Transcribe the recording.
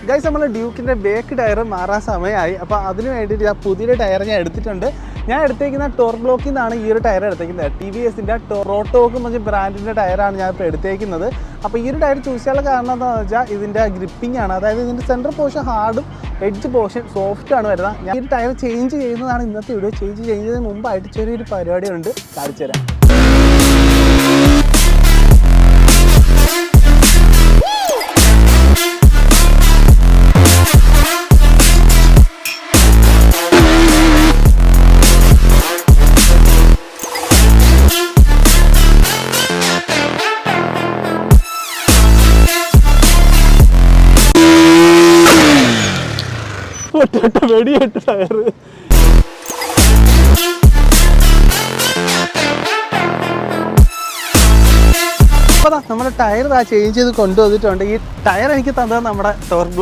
Guys നമ്മൾ ഡ്യൂക്കിൻ്റെ bake tyre മാറാൻ സമയമായി. അപ്പോൾ അതിന് വേണ്ടിയിട്ട് ഞാൻ പുതിയൊരു ടയർ ഞാൻ എടുത്തിട്ടുണ്ട്. ഞാൻ എടുത്തേക്കുന്ന ടോർബ്ലോക്കിൽ നിന്നാണ് ഈ ഒരു ടയർ എടുത്തേക്കുന്നത്. TVSൻ്റെ റോട്ടോക്ക് എന്ന് പറഞ്ഞ ബ്രാൻഡിൻ്റെ ടയറാണ് ഞാൻ ഇപ്പോൾ എടുത്തേക്കുന്നത്. അപ്പോൾ ഈ ഒരു ടയർ ചൂസ് ചെയ്യാനുള്ള കാരണം എന്താണെന്ന് വെച്ചാൽ ഇതിൻ്റെ ഗ്രിപ്പിംഗ് ആണ്. അതായത് ഇതിൻ്റെ സെൻറ്റർ പോർഷൻ ഹാർഡും എഡ്ജ് പോർഷൻ സോഫ്റ്റ് ആണ് വരുന്നത്. ഞാൻ ഈ ടയർ ചേഞ്ച് ചെയ്യുന്നതാണ് ഇന്നത്തെ വീഡിയോ. ചേഞ്ച് ചെയ്യുന്നതിന് മുമ്പായിട്ട് ചെറിയൊരു പരിപാടിയുണ്ട്, കാണിച്ചു തരാം. വെടിയിട്ട് ടയർ അപ്പോൾ നമ്മുടെ ടയർ ചേഞ്ച് ചെയ്ത് കൊണ്ടുവന്നിട്ടുണ്ട്. ഈ ടയർ എനിക്ക് തന്നത് നമ്മുടെ ടോർബ്ലോക്ക്